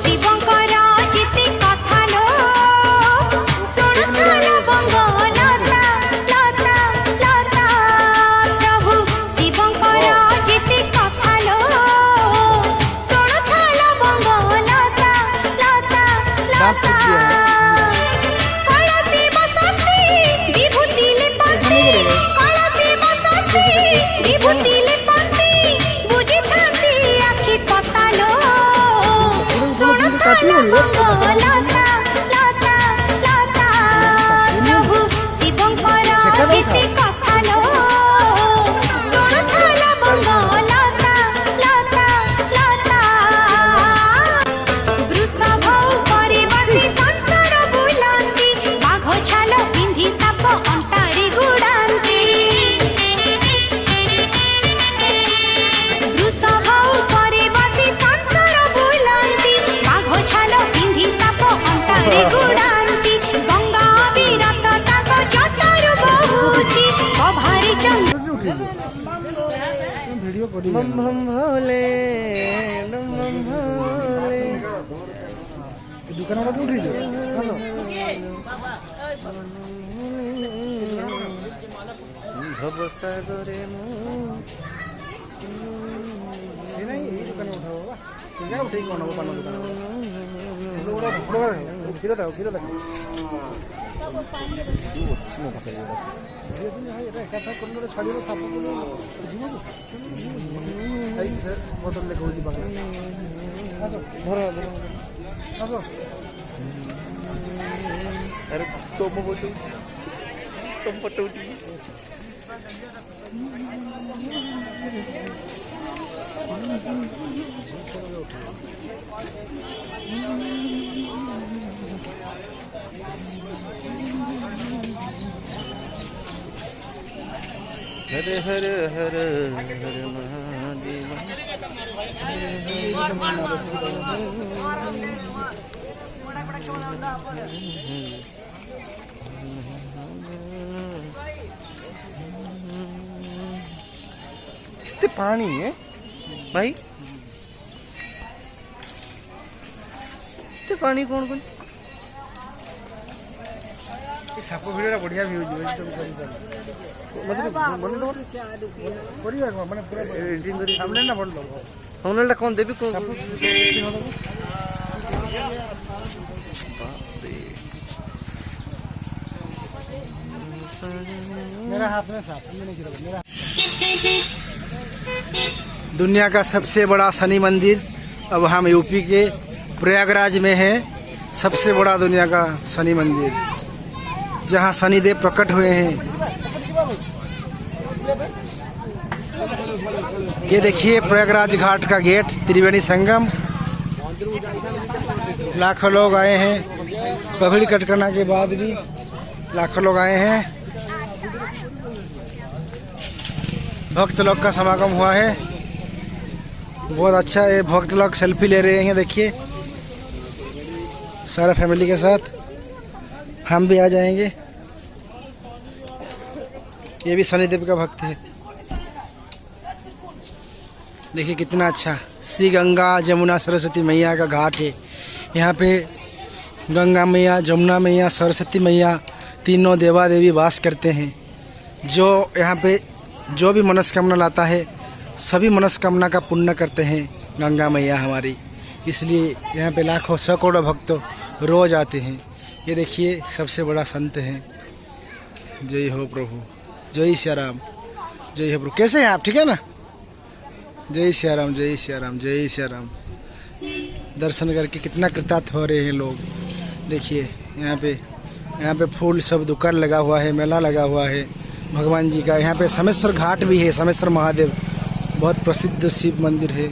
शिवंकर जिति कथा लो सुणुथालो बंग लता लता लता प्रभु शिवंकर जिति कथा लो सुणुथालो बंग लता लता लता कलसी बसंती विभूति लेपंती कलसी बसंती विभूति लेपंती बुझी थांती आखि पतालो सुणुथालो बंग लता लता लता प्रभु शिवंकर जिति कथा लो सुणुथालो बंग लता लता लता वृषभ उपरे बसी संसार बुलंती बाघ छाल पिंधि साप अंटाड़ी गुड़ांती वृषभ उपरे बसी संसार बुलंती बाघ छाल पिंधि साप अंटाड़ी गुड़ांती गंगा विरत ताक जटारु बहुची कभारी चंद्र वीडियो करी बम बम भोले बम बम भोले दुकान वाला उठी जो आसो भव सागरे मु से नहीं ये दुकान उठाओ बाबा सीधा उठे कौन हो पान दुकान बड़ा बड़ा खीरा था छिमो पकड़े बस ये कैसा करनो छाड़ी रो साप को जीव आई सर बोतल ले गोजी बागा आसो भरा आसो अरे तुम पटोटी हर हर हर हर महादेव कितने पानी है भाई कितने पानी कौन कौन साप वीडियो बढ़िया व्यू जी तो मतलब बन लो बढ़िया माने पूरा एडिटिंग करी सामने ना बन लो हमने कौन देवी कौन मेरा हाथ में साफ नहीं गिरा मेरा दुनिया का सबसे बड़ा शनि मंदिर अब हम यूपी के प्रयागराज में है। सबसे बड़ा दुनिया का शनि मंदिर जहां शनिदेव प्रकट हुए हैं। ये देखिए प्रयागराज घाट का गेट त्रिवेणी संगम। लाखों लोग आए हैं। पगड़ी कटकना के बाद भी लाखों लोग आए हैं। भक्त लोग का समागम हुआ है। बहुत अच्छा है। भक्त लोग सेल्फी ले रहे हैं। देखिए सारा फैमिली के साथ हम भी आ जाएंगे। ये भी शनिदेव का भक्त है। देखिए कितना अच्छा श्री गंगा जमुना सरस्वती मैया का घाट है। यहाँ पे गंगा मैया, जमुना मैया, सरस्वती मैया तीनों देवा देवी वास करते हैं। जो यहाँ पे जो भी मनस्कामना लाता है सभी मनस्कामना का पुण्य करते हैं गंगा मैया हमारी। इसलिए यहाँ पे लाखों सैकड़ों भक्त रोज आते हैं। ये देखिए सबसे बड़ा संत है। जय हो प्रभु, जय सिया राम, जय हो प्रभु। कैसे हैं आप? ठीक है ना? जय सिया राम, जय सिया राम, जय सिया राम। दर्शन करके कितना कृतार्थ हो रहे हैं लोग। देखिए यहाँ पे फूल सब दुकान लगा हुआ है, मेला लगा हुआ है भगवान जी का। यहाँ पे समेश्वर घाट भी है। समेश्वर महादेव बहुत प्रसिद्ध शिव मंदिर है।